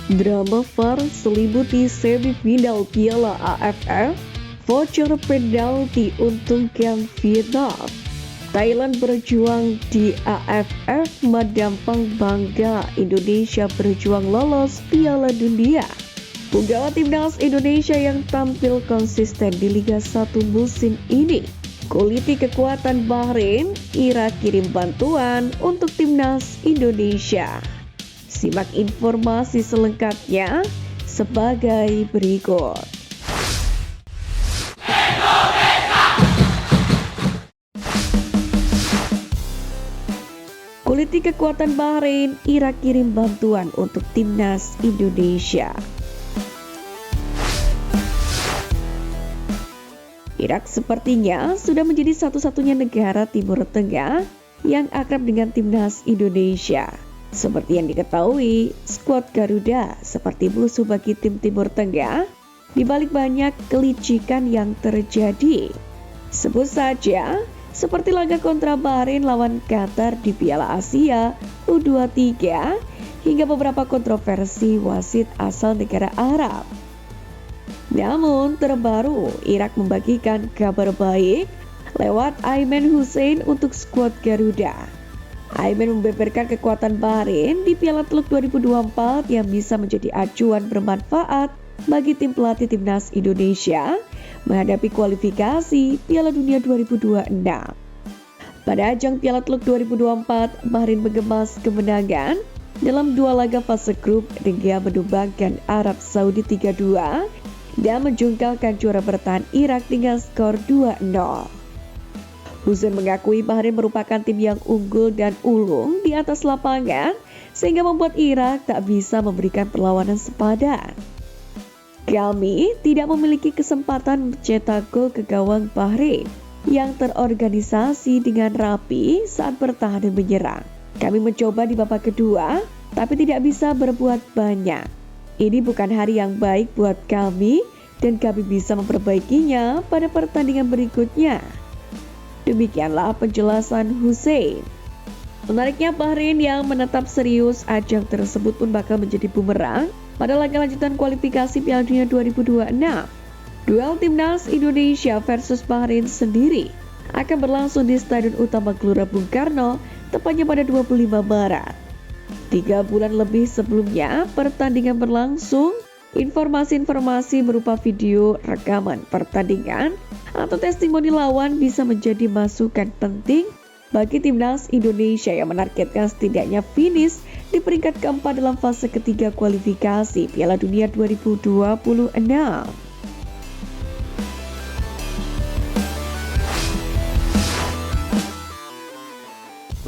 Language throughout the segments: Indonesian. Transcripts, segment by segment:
Drama VAR selimuti semifinal Piala AFF, voucher penalti untungkan Vietnam. Thailand berjuang di AFF mendampang bangga Indonesia berjuang lolos Piala Dunia. Punggawa timnas Indonesia yang tampil konsisten di Liga 1 musim ini kuliti kekuatan Bahrain, Irak kirim bantuan untuk timnas Indonesia. Simak informasi selengkapnya sebagai berikut. Kuliti kekuatan Bahrain, Irak kirim bantuan untuk timnas Indonesia. Irak sepertinya sudah menjadi satu-satunya negara Timur Tengah yang akrab dengan timnas Indonesia. Seperti yang diketahui, skuad Garuda seperti musuh bagi tim Timur Tengah di balik banyak kelicikan yang terjadi. Sebut saja seperti laga kontra Bahrain lawan Qatar di Piala Asia U23 hingga beberapa kontroversi wasit asal negara Arab. Namun terbaru Irak membagikan kabar baik lewat Aiman Hussein untuk skuad Garuda. Aiman membeberkan kekuatan Bahrain di Piala Teluk 2024 yang bisa menjadi acuan bermanfaat bagi tim pelatih timnas Indonesia menghadapi kualifikasi Piala Dunia 2026. Pada ajang Piala Teluk 2024, Bahrain mengemas kemenangan dalam 2 laga fase grup dengan menumbangkan Arab Saudi 3-2 dan menjungkalkan juara bertahan Irak dengan skor 2-0. Hussein mengakui Bahrain merupakan tim yang unggul dan ulung di atas lapangan sehingga membuat Irak tak bisa memberikan perlawanan sepadan. Kami tidak memiliki kesempatan mencetak gol ke gawang Bahrain yang terorganisasi dengan rapi saat bertahan dan menyerang. Kami mencoba di babak kedua, tapi tidak bisa berbuat banyak. Ini bukan hari yang baik buat kami dan kami bisa memperbaikinya pada pertandingan berikutnya. Demikianlah penjelasan Hussein. Menariknya Bahrain yang menetap serius ajang tersebut pun bakal menjadi bumerang pada laga lanjutan kualifikasi Piala Dunia 2026. Duel timnas Indonesia versus Bahrain sendiri akan berlangsung di Stadion Utama Gelora Bung Karno tepatnya pada 25 Maret. 3 bulan lebih sebelumnya pertandingan berlangsung, informasi-informasi berupa video rekaman pertandingan atau testimoni lawan bisa menjadi masukan penting bagi timnas Indonesia yang menargetkan setidaknya finish di peringkat keempat dalam fase ketiga kualifikasi Piala Dunia 2026.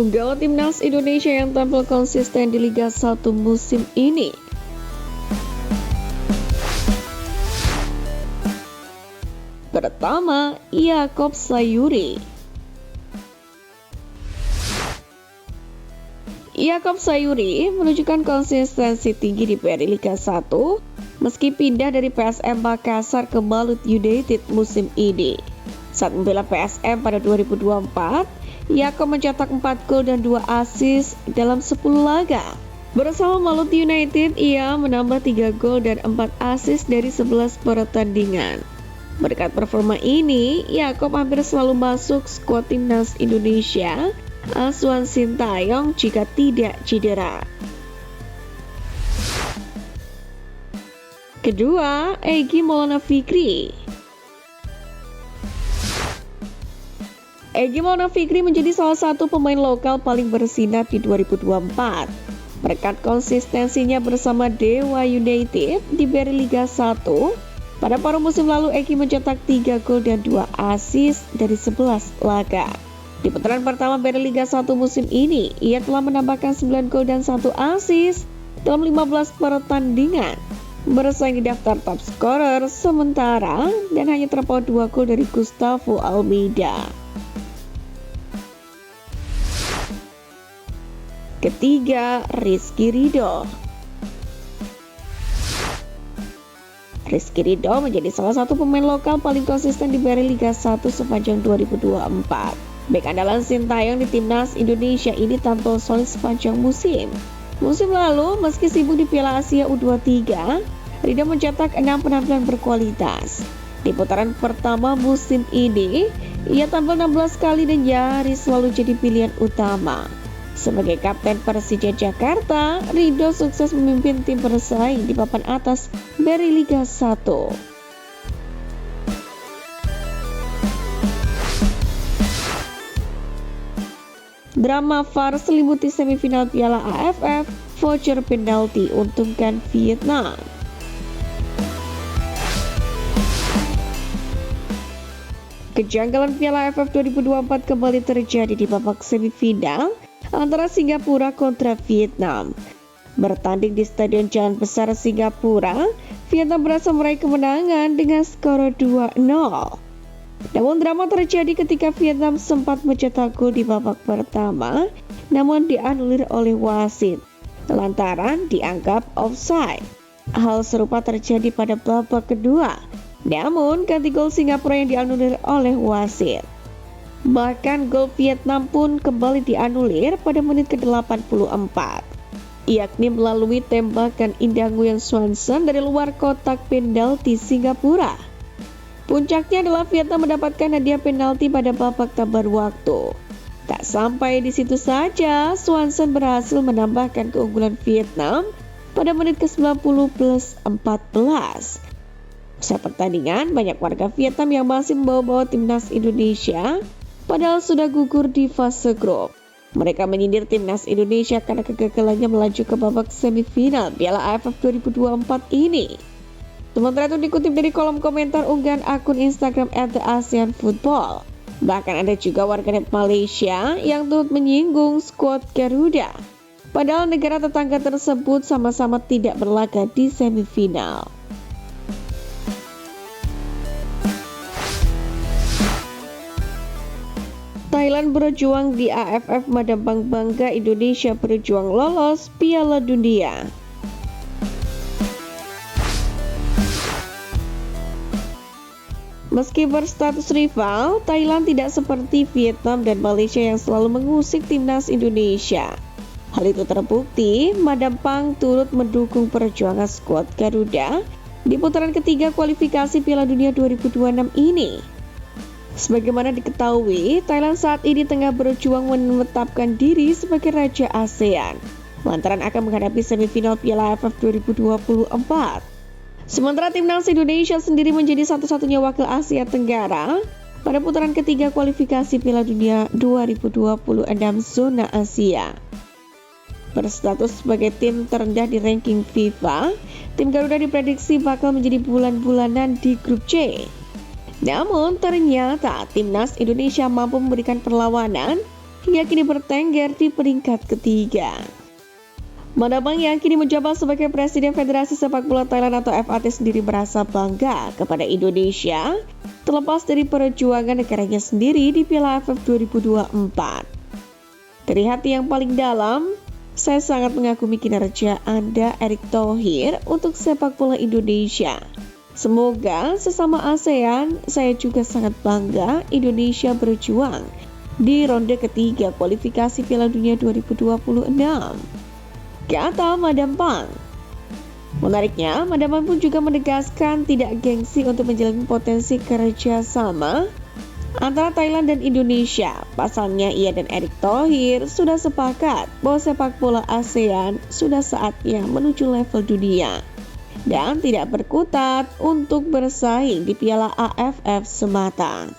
Punggawa timnas Indonesia yang tampil konsisten di Liga 1 musim ini. Pertama, Yaakob Sayuri. Yaakob Sayuri menunjukkan konsistensi tinggi di PRI Liga 1 meski pindah dari PSM Makassar ke Malut United musim ini. Saat membela PSM pada 2024, Yaakob mencetak 4 gol dan 2 assist dalam 10 laga. Bersama Malut United, ia menambah 3 gol dan 4 assist dari 11 pertandingan. Berkat performa ini, Yaakob hampir selalu masuk skuad timnas Indonesia asuhan Sintayong jika tidak cedera. Kedua, Egy Maulana Fikri. Egy Maulana Fikri menjadi salah satu pemain lokal paling bersinar di 2024. Berkat konsistensinya bersama Dewa United di BRI Liga 1, pada paruh musim lalu Egy mencetak 3 gol dan 2 assist dari 11 laga. Di putaran pertama BRI Liga 1 musim ini, ia telah menambahkan 9 gol dan 1 assist dalam 15 pertandingan, bersaing di daftar top scorer sementara dan hanya terpaut 2 gol dari Gustavo Almeida. Ketiga, Rizky Ridho. Rizky Ridho menjadi salah satu pemain lokal paling konsisten di BRI Liga 1 sepanjang 2024. Bek andalan Sintayong di timnas Indonesia ini tampil solid sepanjang musim. Musim lalu, meski sibuk di Piala Asia U23, Rido mencetak 6 penampilan berkualitas. Di putaran pertama musim ini, ia tampil 16 kali dan nyaris selalu jadi pilihan utama. Sebagai kapten Persija Jakarta, Rido sukses memimpin tim bersaing di papan atas dari Liga 1. Drama VAR selimuti semifinal Piala AFF, voucher penalti untungkan Vietnam. Kejanggalan Piala AFF 2024 kembali terjadi di babak semifinal antara Singapura kontra Vietnam. Bertanding di Stadion Jalan Besar Singapura, Vietnam berhasil meraih kemenangan dengan skor 2-0. Namun drama terjadi ketika Vietnam sempat mencetak gol di babak pertama, namun dianulir oleh wasit lantaran dianggap offside. Hal serupa terjadi pada babak kedua, namun ganti gol Singapura yang dianulir oleh wasit. Bahkan gol Vietnam pun kembali dianulir pada menit ke-84, yakni melalui tembakan Indah Nguyen Swanson dari luar kotak penalti Singapura. Puncaknya adalah Vietnam mendapatkan hadiah penalti pada babak tambah waktu. Tak sampai di situ saja, Swanson berhasil menambahkan keunggulan Vietnam pada menit ke-90 plus 14. Usai pertandingan, banyak warga Vietnam yang masih membawa-bawa timnas Indonesia, padahal sudah gugur di fase grup. Mereka menyindir timnas Indonesia karena kegagalannya melaju ke babak semifinal Piala AFF 2024 ini. Sementara itu dikutip dari kolom komentar unggahan akun Instagram @ASEANFootball. Bahkan ada juga warganet Malaysia yang turut menyinggung skuad Garuda. Padahal negara tetangga tersebut sama-sama tidak berlaga di semifinal. Thailand berjuang di AFF, Madambang bangga Indonesia berjuang lolos Piala Dunia. Meski berstatus rival, Thailand tidak seperti Vietnam dan Malaysia yang selalu mengusik timnas Indonesia. Hal itu terbukti, Madambang turut mendukung perjuangan skuad Garuda di putaran ketiga kualifikasi Piala Dunia 2026 ini. Sebagaimana diketahui, Thailand saat ini tengah berjuang menetapkan diri sebagai Raja ASEAN, lantaran akan menghadapi semifinal Piala AFF 2024. Sementara timnas Indonesia sendiri menjadi satu-satunya wakil Asia Tenggara pada putaran ketiga kualifikasi Piala Dunia 2026 zona Asia. Berstatus sebagai tim terendah di ranking FIFA, tim Garuda diprediksi bakal menjadi bulan-bulanan di grup C. Namun ternyata timnas Indonesia mampu memberikan perlawanan hingga kini bertengger di peringkat ketiga. Madambang yang kini menjabat sebagai Presiden Federasi Sepak Bola Thailand atau FAT sendiri merasa bangga kepada Indonesia terlepas dari perjuangan negaranya sendiri di Piala AFF 2024. Dari hati yang paling dalam, saya sangat mengagumi kinerja Anda, Erick Thohir, untuk sepak bola Indonesia. Semoga sesama ASEAN, saya juga sangat bangga Indonesia berjuang di ronde ketiga kualifikasi Piala Dunia 2026. Kata Madambang. Menariknya, Madambang pun juga menegaskan tidak gengsi untuk menjalin potensi kerjasama antara Thailand dan Indonesia. Pasalnya, ia dan Erick Thohir sudah sepakat bahwa sepak bola ASEAN sudah saatnya menuju level dunia dan tidak berkutat untuk bersaing di Piala AFF semata.